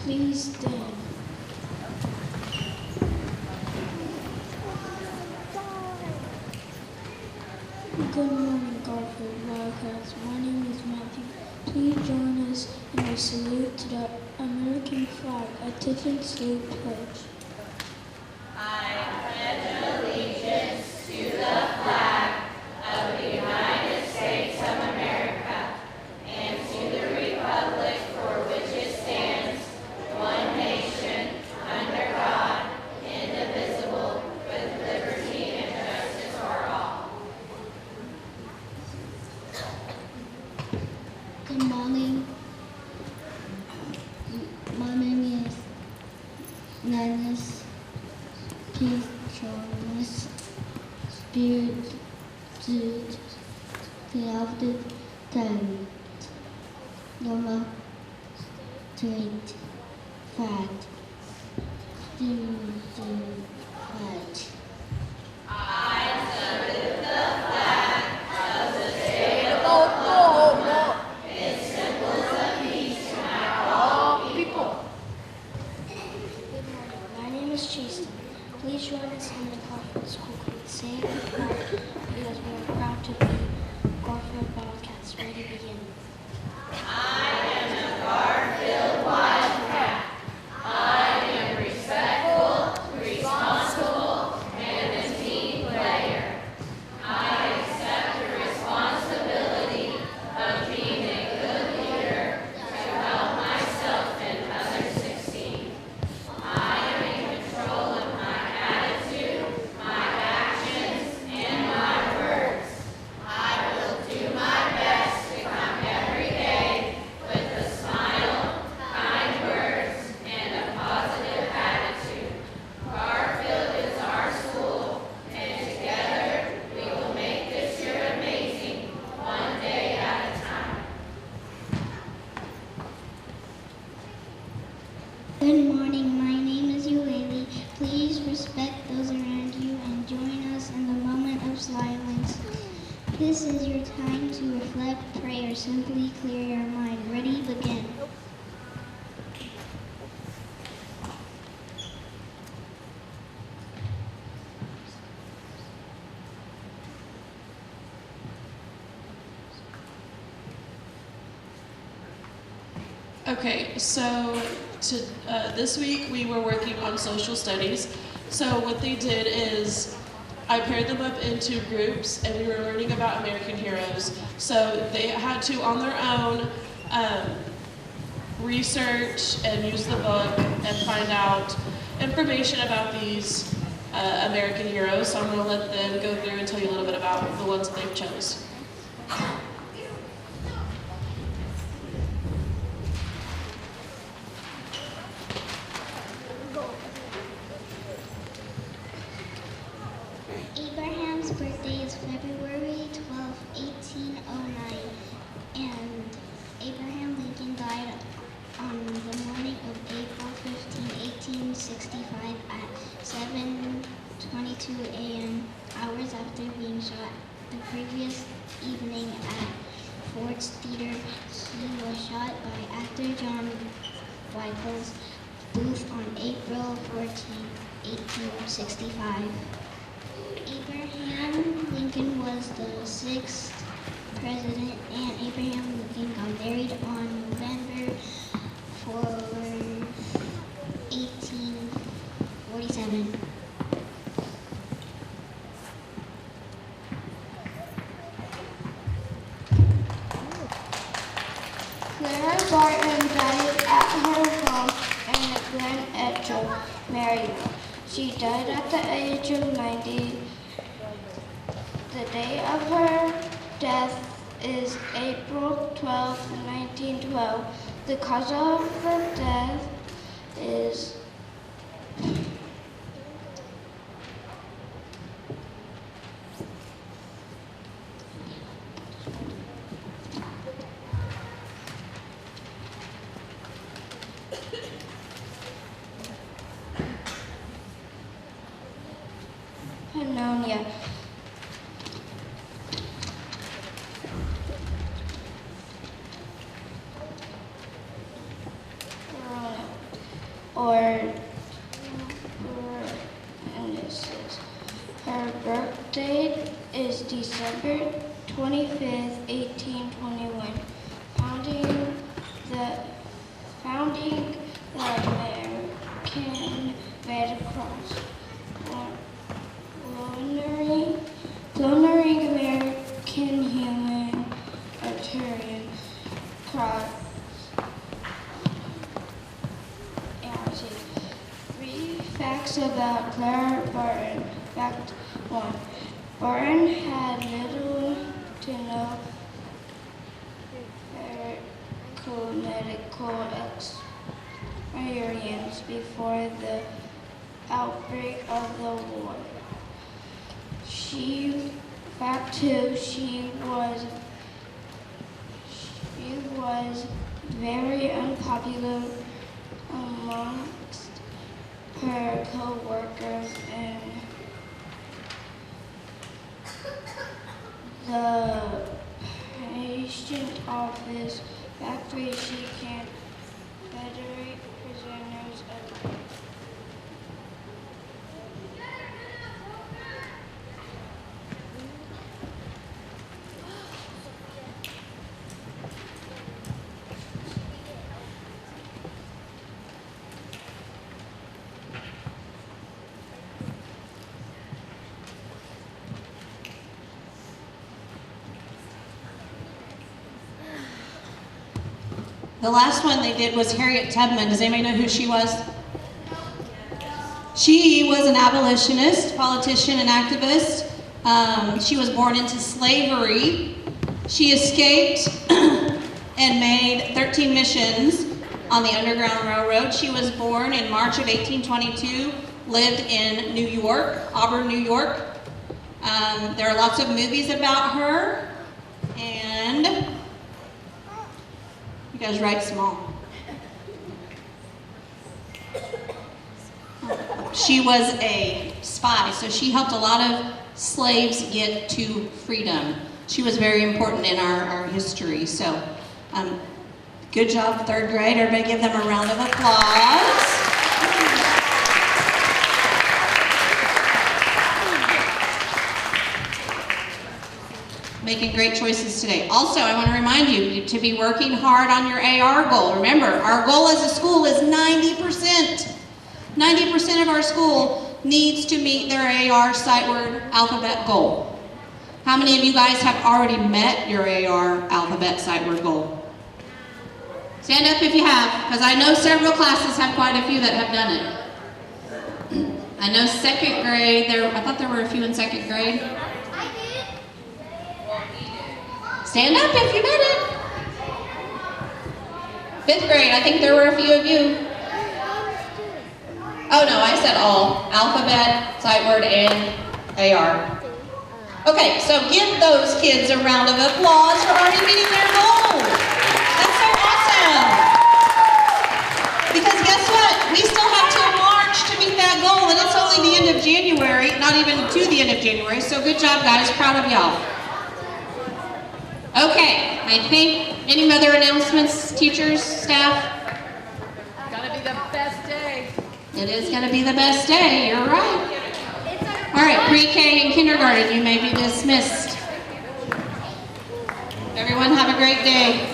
Please stand. Good morning, Garfield Wildcats. My name is Matthew. Please join us in a salute to the American flag. Attention, salute, pledge. I pledge allegiance to the flag of the United States of America and to the republic for which it stands, one nation, under God, indivisible, with liberty and justice for all. Good morning. My name is Nanis. Please join us. Spirit crafted time. Normal straight fact. Fact. I salute the flag of the state of Oklahoma. It symbols of peace to all people. Good morning. My name is Jason. Please join us in the Garfield School Group. Say the flag because we are proud to be Garfield Wildcats. Ready to begin. I am a Garfield Wildcat. I am respectful, responsible, and a team player. I accept the responsibility of being a good leader to help myself and others succeed. I am in control of my attitude, my actions, and my words. I will do my best to come every day with a smile, kind words, and a positive attitude. Garfield is our school, and together we will make this year amazing, one day at a time. Good morning. My name is Ueli. Please respect those around you and join us in the moment of silence. This is your time to reflect, pray, or simply clear your mind. Ready, begin. Okay, so this week we were working on social studies. So what they did is I paired them up into groups and we were learning about American heroes. So they had to, on their own, research and use the book and find out information about these American heroes. So I'm going to let them go through and tell you a little bit about the ones that they've chose. Abraham's birthday is February 12, 1809, and Abraham Lincoln died on the morning of April 15, 1865 at 7:22 a.m., hours after being shot the previous evening at Ford's Theater. He was shot by actor John Michael's Booth on April 14, 1865. Abraham Lincoln was the sixth president, and Abraham Lincoln got married on November 4, 1847. Clara Barton died at her home in Glen Etchell, Maryland. She died at the age of 90. The day of her death is April 12, 1912. The cause of the death is pneumonia. Corona. or and this is her birth date is December 25th, 1821. Founding the American Red Cross. Pioneering American Humanitarian Cross. Three facts about Clara Barton. Fact 1. Barton had little to no medical experience before the outbreak of the war. Fact 2, she was very unpopular amongst her co-workers and the patient office. Fact 3, she can federate prisoners of The last one they did was Harriet Tubman. Does anybody know who she was? She was an abolitionist, politician, and activist. She was born into slavery. She escaped and made 13 missions on the Underground Railroad. She was born in March of 1822, lived in New York, Auburn, New York. There are lots of movies about her, and you guys write small. She was a spy, so she helped a lot of slaves get to freedom. She was very important in our history. So, good job, third grade. Everybody give them a round of applause. Making great choices today. Also, I want to remind you to be working hard on your AR goal. Remember, our goal as a school is 90%. 90% of our school needs to meet their AR sight word alphabet goal. How many of you guys have already met your AR alphabet sight word goal? Stand up if you have, because I know several classes have quite a few that have done it. I know second grade, I thought there were a few in second grade. Stand up if you met it. Fifth grade, I think there were a few of you. Oh no, I said all. Alphabet, sight word, and AR. Okay, so give those kids a round of applause for already meeting their goal. That's so awesome. Because guess what? We still have till March to meet that goal, and it's only the end of January, not even to the end of January, so good job, guys. Proud of y'all. Okay, I think, any other announcements, teachers, staff? Gonna be the best day. It is gonna be the best day, you're right. All right, pre-K and kindergarten, you may be dismissed. Everyone have a great day.